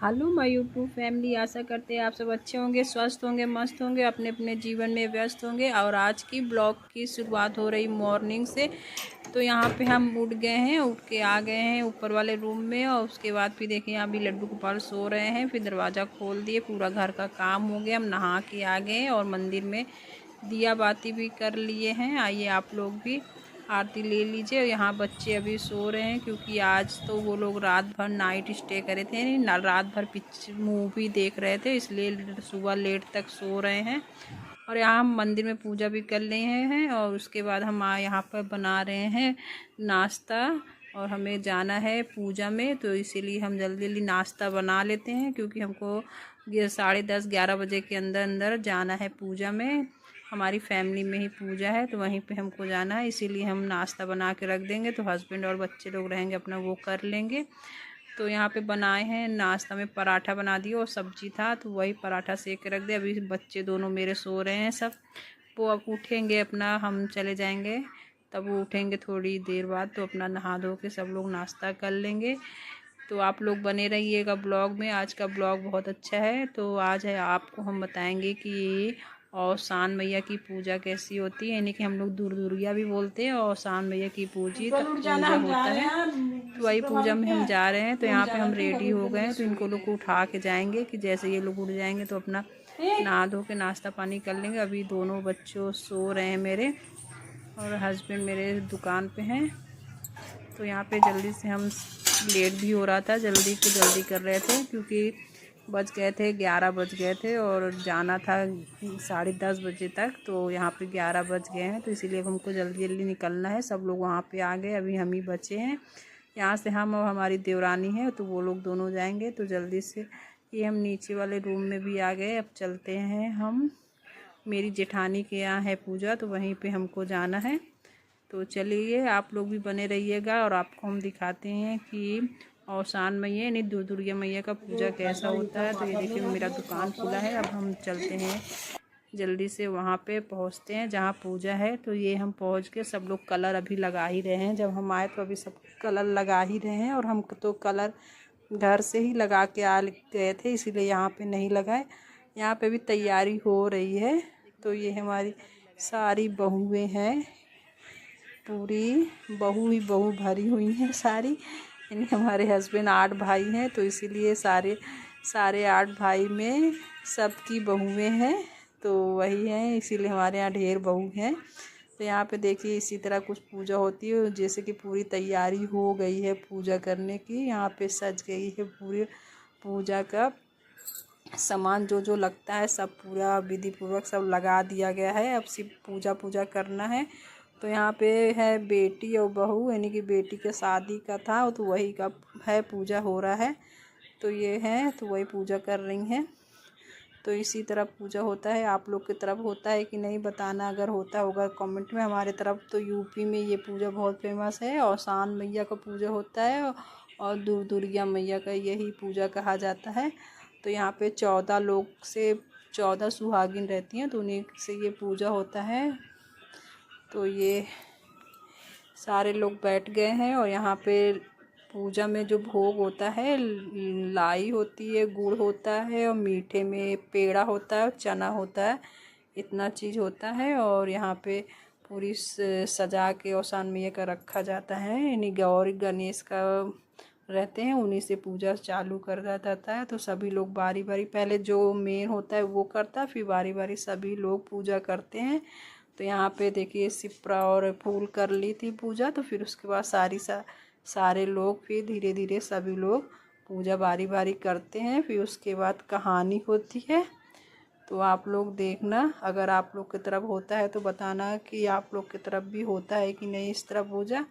Hello my YouTube family, आशा करते हैं आप सब अच्छे होंगे, स्वस्थ होंगे, मस्त होंगे, अपने अपने जीवन में व्यस्त होंगे। और आज की ब्लॉग की शुरुआत हो रही मॉर्निंग से। तो यहाँ पे हम उठ गए हैं, उठ के आ गए हैं ऊपर वाले रूम में। और उसके बाद फिर देखिए यहाँ भी लड्डू गोपाल सो रहे हैं। फिर दरवाज़ा खोल दिए, पूरा घर का काम हो गया। हम नहा के आ गए और मंदिर में दिया बाती भी कर लिए हैं। आइए आप लोग भी आरती ले लीजिए। यहाँ बच्चे अभी सो रहे हैं क्योंकि आज तो वो लोग रात भर नाइट स्टे करे थे, रात भर मूवी देख रहे थे, इसलिए सुबह लेट तक सो रहे हैं। और यहाँ हम मंदिर में पूजा भी कर रहे हैं। और उसके बाद हम यहाँ पर बना रहे हैं नाश्ता। और हमें जाना है पूजा में, तो इसीलिए हम जल्दी जल्दी नाश्ता बना लेते हैं क्योंकि हमको 10:30-11 बजे के अंदर अंदर जाना है पूजा में। हमारी फैमिली में ही पूजा है तो वहीं पे हमको जाना है, इसीलिए हम नाश्ता बना के रख देंगे। तो हस्बैंड और बच्चे लोग रहेंगे अपना वो कर लेंगे। तो यहाँ पे बनाए हैं नाश्ता में पराठा बना दिए और सब्जी था तो वही पराठा सेक के रख दिया। अभी बच्चे दोनों मेरे सो रहे हैं सब, वो अब उठेंगे अपना, हम चले जाएंगे तब वो उठेंगे थोड़ी देर बाद। तो अपना नहा धो के सब लोग नाश्ता कर लेंगे। तो आप लोग बने रहिएगा ब्लॉग में। आज का ब्लॉग बहुत अच्छा है। तो आज है आपको हम बताएंगे कि और शान मैया की पूजा कैसी होती है, यानी कि हम लोग दुर्गा भी बोलते हैं और शान मैया की पूजा होता है। तो वही पूजा में हम जा रहे हैं। तो यहाँ पे हम रेडी हो गए हैं, तो इनको लोग को उठा के जाएंगे कि जैसे ये लोग उठ जाएंगे तो अपना नहा धो के नाश्ता पानी कर लेंगे। अभी दोनों बच्चों सो रहे हैं मेरे, और हस्बैंड मेरे दुकान पे हैं। तो यहाँ पे जल्दी से हम, लेट भी हो रहा था, जल्दी कर रहे थे क्योंकि बज गए थे 11 बज गए थे और जाना था 10:30 बजे तक। तो यहाँ पे 11 बज गए हैं, तो इसीलिए हमको जल्दी जल्दी निकलना है। सब लोग वहाँ पे आ गए, अभी हम ही बचे हैं। यहाँ से हम और हमारी देवरानी है तो वो लोग दोनों जाएंगे। तो जल्दी से ये हम नीचे वाले रूम में भी आ गए। अब चलते हैं हम, मेरी जेठानी के यहाँ है पूजा तो वहीं पे हमको जाना है। तो चलिए आप लोग भी बने रहिएगा और आपको हम दिखाते हैं कि और शान मैया यानी दुर्गा मैया का पूजा कैसा होता है। तो ये देखिए मेरा दुकान खुला है। अब हम चलते हैं जल्दी से, वहाँ पे पहुँचते हैं जहाँ पूजा है। तो ये हम पहुँच के, सब लोग कलर अभी लगा ही रहे हैं। जब हम आए तो अभी सब कलर लगा ही रहे हैं, और हम तो कलर घर से ही लगा के आ गए थे, इसीलिए यहाँ पे नहीं लगाए। यहाँ पे भी तैयारी हो रही है। तो ये हमारी सारी बहुएँ हैं, पूरी बहू ही बहू भरी हुई हैं सारी। यानी हमारे हस्बैंड 8 भाई हैं, तो इसीलिए सारे 8 भाई में सबकी बहुएँ हैं। तो वही हैं, इसीलिए हमारे यहाँ ढेर बहू हैं। तो यहाँ पे देखिए इसी तरह कुछ पूजा होती है, जैसे कि पूरी तैयारी हो गई है पूजा करने की। यहाँ पे सज गई है पूरी पूजा का सामान, जो जो लगता है सब पूरा विधि पूर्वक सब लगा दिया गया है। अब सिर्फ पूजा करना है। तो यहाँ पे है बेटी और बहू, यानी कि बेटी के शादी का था तो वही का है पूजा हो रहा है। तो ये है, तो वही पूजा कर रही हैं। तो इसी तरह पूजा होता है। आप लोग की तरफ होता है कि नहीं बताना, अगर होता होगा कमेंट में। हमारे तरफ तो यूपी में ये पूजा बहुत फेमस है, और शान मैया का पूजा होता है और दुर्गा मैया का यही पूजा कहा जाता है। तो यहाँ पे 14 लोग से 14 सुहागिन रहती हैं, तो उन्हीं से ये पूजा होता है। तो ये सारे लोग बैठ गए हैं, और यहाँ पे पूजा में जो भोग होता है, लाई होती है, गुड़ होता है, और मीठे में पेड़ा होता है, चना होता है, इतना चीज़ होता है। और यहाँ पे पूरी सजा के और शान मैया का रखा जाता है, यानी गौरी गणेश का रहते हैं, उन्हीं से पूजा चालू कर दिया जाता है। तो सभी लोग बारी बारी, पहले जो मेन होता है वो करता है, फिर बारी बारी सभी लोग पूजा करते हैं। तो यहाँ पे देखिए सिपरा और फूल कर ली थी पूजा, तो फिर उसके बाद सारे लोग फिर धीरे धीरे सभी लोग पूजा बारी बारी करते हैं। फिर उसके बाद कहानी होती है। तो आप लोग देखना, अगर आप लोग की तरफ होता है तो बताना कि आप लोग की तरफ भी होता है कि नहीं इस तरह पूजा।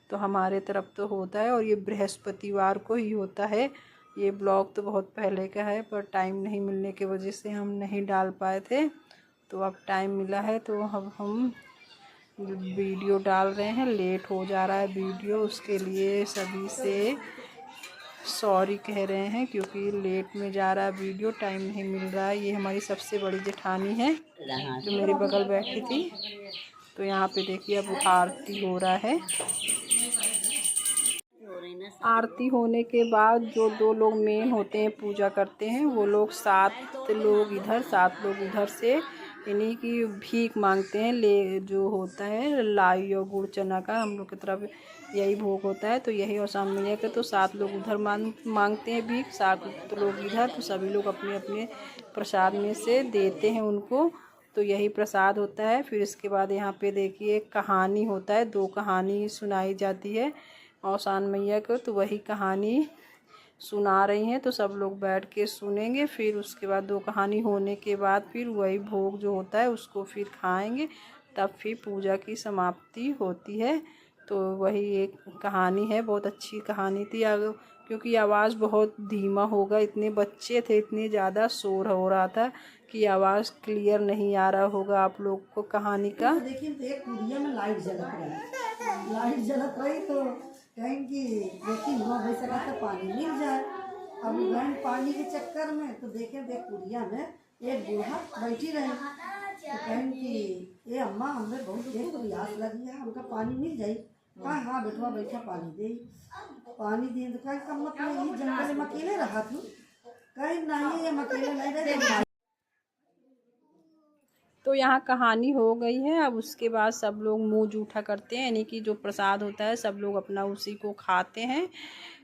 तो हमारे तरफ तो होता है, और ये बृहस्पतिवार को ही होता है। ये ब्लॉग तो बहुत पहले का है, पर टाइम नहीं मिलने की वजह से हम नहीं डाल पाए थे। तो अब टाइम मिला है तो अब हम वीडियो डाल रहे हैं। लेट हो जा रहा है वीडियो, उसके लिए सभी से सॉरी कह रहे हैं क्योंकि लेट में जा रहा है वीडियो, टाइम नहीं मिल रहा है। ये हमारी सबसे बड़ी जेठानी है जो मेरे बगल बैठी थी। तो यहाँ पे देखिए अब आरती हो रहा है। आरती होने के बाद जो 2 लोग मेन होते हैं पूजा करते हैं, वो लोग 7 लोग इधर 7 लोग उधर से यानी कि भीख मांगते हैं। ले जो होता है लाई और गुड़ चना का, हम लोग की तरफ यही भोग होता है। तो यही औसान मैया का, तो 7 लोग उधर मांगते हैं भीख, 7 लोग इधर। तो सभी लोग अपने अपने प्रसाद में से देते हैं उनको। तो यही प्रसाद होता है। फिर इसके बाद यहाँ पे देखिए कहानी होता है, 2 कहानी सुनाई जाती है औसान मैया को। तो वही कहानी सुना रही हैं, तो सब लोग बैठ के सुनेंगे। फिर उसके बाद 2 कहानी होने के बाद फिर वही भोग जो होता है उसको फिर खाएंगे, तब फिर पूजा की समाप्ति होती है। तो वही एक कहानी है, बहुत अच्छी कहानी थी। क्योंकि आवाज़ बहुत धीमा होगा, इतने बच्चे थे, इतने ज़्यादा शोर हो रहा था कि आवाज़ क्लियर नहीं आ रहा होगा आप लोग को कहानी का। देखिए एक कुड़िया में लाइट जलत रही तो कहीं की देखी हुआ वैसे कहता पानी मिल जाए। अब गए पानी के चक्कर में तो देखे कुड़िया में एक बूढ़ा बैठी रही तो कहीं की ये अम्मा हमें बहुत देर तो प्यास लगी है, हमका पानी मिल जाये। हाँ हाँ बेटवा बैठा पानी दे तो कहीं कम मतलब ये जंगल में अकेले रहा तू, कहीं नहीं ये अकेले नहीं रहे। तो यहाँ कहानी हो गई है। अब उसके बाद सब लोग मुँह जूठा करते हैं, यानी कि जो प्रसाद होता है सब लोग अपना उसी को खाते हैं।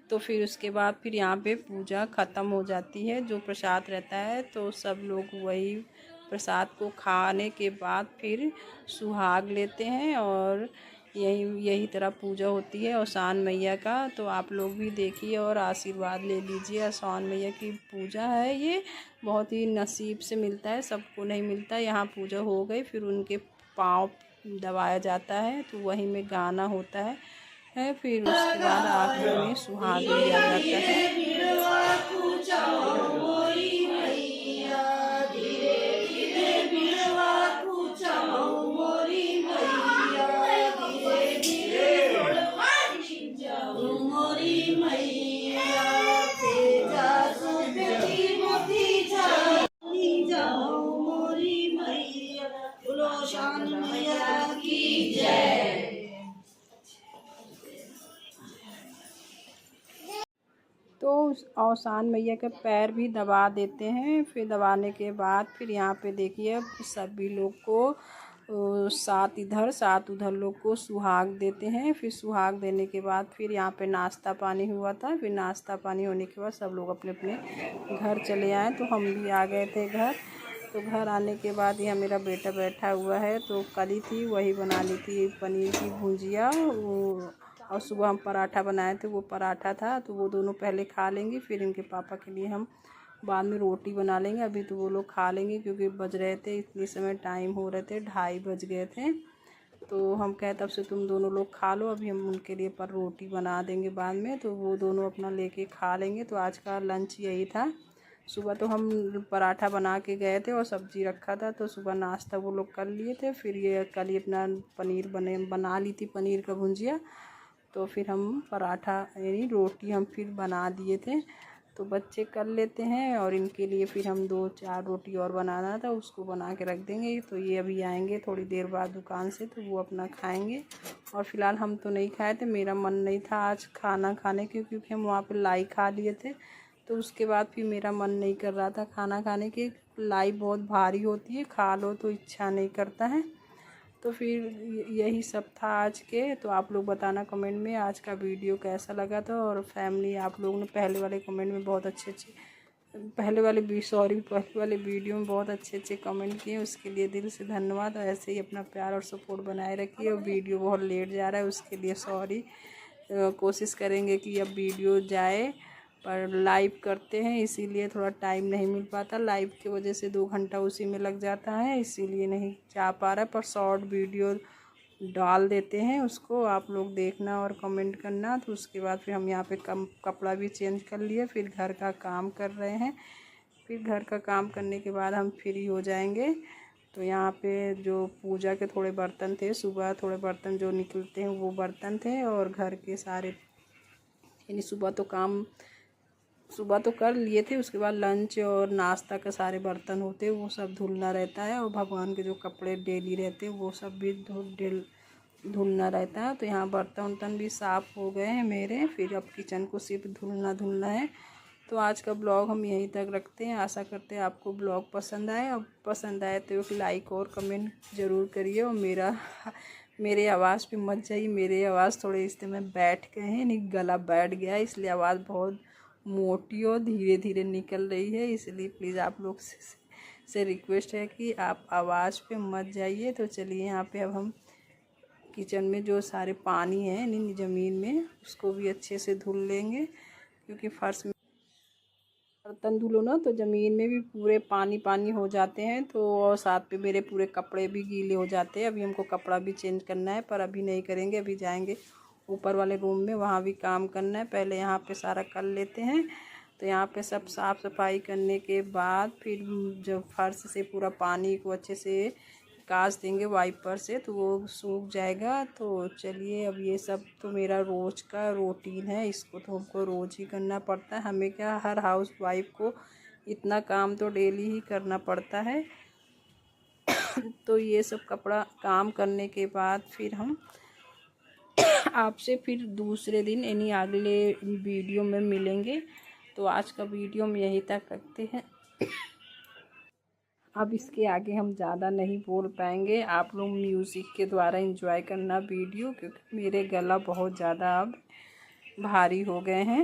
तो फिर उसके बाद फिर यहाँ पे पूजा ख़त्म हो जाती है। जो प्रसाद रहता है तो सब लोग वही प्रसाद को खाने के बाद फिर सुहाग लेते हैं, और यही तरह पूजा होती है औसान मैया का। तो आप लोग भी देखिए और आशीर्वाद ले लीजिए। औसान मैया की पूजा है, ये बहुत ही नसीब से मिलता है, सबको नहीं मिलता। यहाँ पूजा हो गई, फिर उनके पाँव दबाया जाता है, तो वहीं में गाना होता है। फिर उसके बाद आखिर में सुहाग लिया जाता है। तो औसान मैया के पैर भी दबा देते हैं। फिर दबाने के बाद फिर यहाँ पे देखिए सभी लोग को 7 इधर 7 उधर लोग को सुहाग देते हैं। फिर सुहाग देने के बाद फिर यहाँ पे नाश्ता पानी हुआ था। फिर नाश्ता पानी होने के बाद सब लोग अपने अपने घर चले आए, तो हम भी आ गए थे घर। तो घर आने के बाद यहाँ मेरा बेटा बैठा हुआ है, तो कली थी वही बना ली थी पनीर की भुजिया, और सुबह हम पराठा बनाए थे, वो पराठा था तो वो दोनों पहले खा लेंगे। फिर इनके पापा के लिए हम बाद में रोटी बना लेंगे। अभी तो वो लोग खा लेंगे क्योंकि बज रहे थे इतने समय टाइम हो रहे थे 2:30 बज गए थे। तो हम कहे तब से तुम दोनों लोग खा लो, अभी हम उनके लिए पर रोटी बना देंगे बाद में, तो वो दोनों अपना लेके खा लेंगे। तो आज का लंच यही था। सुबह तो हम पराठा बना के गए थे और सब्ज़ी रखा था, तो सुबह नाश्ता वो लोग कर लिए थे। फिर ये कल ही अपना पनीर बना ली थी पनीर का भुजिया। तो फिर हम पराठा यानी रोटी हम फिर बना दिए थे, तो बच्चे कर लेते हैं। और इनके लिए फिर हम 2-4 रोटी और बनाना था, उसको बना के रख देंगे। तो ये अभी आएंगे थोड़ी देर बाद दुकान से, तो वो अपना खाएंगे। और फ़िलहाल हम तो नहीं खाए थे, मेरा मन नहीं था आज खाना खाने के, क्योंकि हम वहाँ पे लाई खा लिए थे। तो उसके बाद फिर मेरा मन नहीं कर रहा था खाना खाने के, लाई बहुत भारी होती है, खा लो तो इच्छा नहीं करता है। तो फिर यही सब था आज के। तो आप लोग बताना कमेंट में आज का वीडियो कैसा लगा था। और फैमिली आप लोगों ने पहले वाले कमेंट में बहुत अच्छे पहले वाले वीडियो में बहुत अच्छे कमेंट किए, उसके लिए दिल से धन्यवाद। और ऐसे ही अपना प्यार और सपोर्ट बनाए रखिए। और वीडियो बहुत लेट जा रहा है उसके लिए सॉरी। कोशिश करेंगे कि अब वीडियो जाए, पर लाइव करते हैं इसीलिए थोड़ा टाइम नहीं मिल पाता। लाइव की वजह से 2 घंटा उसी में लग जाता है, इसीलिए नहीं जा पा रहा है। पर शॉर्ट वीडियो डाल देते हैं, उसको आप लोग देखना और कमेंट करना। तो उसके बाद फिर हम यहाँ पे कपड़ा भी चेंज कर लिए, फिर घर का काम कर रहे हैं। फिर घर का काम करने के बाद हम फ्री हो जाएंगे। तो यहाँ पे जो पूजा के थोड़े बर्तन थे, सुबह थोड़े बर्तन जो निकलते हैं वो बर्तन थे, और घर के सारे यानी सुबह तो कर लिए थे। उसके बाद लंच और नाश्ता का सारे बर्तन होते हैं वो सब धुलना रहता है। और भगवान के जो कपड़े डेली रहते हैं वो सब भी धुलना रहता है। तो यहाँ बर्तन वर्तन भी साफ़ हो गए हैं मेरे, फिर अब किचन को सिर्फ धुलना है। तो आज का ब्लॉग हम यहीं तक रखते हैं। आशा करते हैं आपको ब्लॉग पसंद आए, और पसंद आए तो एक लाइक और कमेंट ज़रूर करिए। और मेरे आवाज़ पे मत जाइए, मेरे आवाज़ थोड़े इस समय बैठ गए हैं, नहीं गला बैठ गया है, इसलिए आवाज़ बहुत मोटी और धीरे धीरे निकल रही है। इसलिए प्लीज़ आप लोग से रिक्वेस्ट है कि आप आवाज़ पे मत जाइए। तो चलिए यहाँ पे अब हम किचन में जो सारे पानी है ज़मीन में, उसको भी अच्छे से धुल लेंगे, क्योंकि फर्श में बर्तन धुलो ना तो ज़मीन में भी पूरे पानी पानी हो जाते हैं। तो और साथ पे मेरे पूरे कपड़े भी गीले हो जाते हैं। अभी हमको कपड़ा भी चेंज करना है, पर अभी नहीं करेंगे, अभी जाएंगे ऊपर वाले रूम में, वहाँ भी काम करना है। पहले यहाँ पे सारा कर लेते हैं। तो यहाँ पे सब साफ़ सफाई करने के बाद फिर जब फर्श से पूरा पानी को अच्छे से निकास देंगे वाइपर से, तो वो सूख जाएगा। तो चलिए, अब ये सब तो मेरा रोज़ का रूटीन है, इसको तो हमको रोज़ ही करना पड़ता है। हमें क्या, हर हाउस वाइफ को इतना काम तो डेली ही करना पड़ता है। तो ये सब कपड़ा काम करने के बाद फिर हम आपसे फिर दूसरे दिन यानी अगले वीडियो में मिलेंगे। तो आज का वीडियो हम यहीं तक रखते हैं। अब इसके आगे हम ज़्यादा नहीं बोल पाएंगे, आप लोग म्यूज़िक के द्वारा एंजॉय करना वीडियो, क्योंकि मेरे गला बहुत ज़्यादा अब भारी हो गए हैं।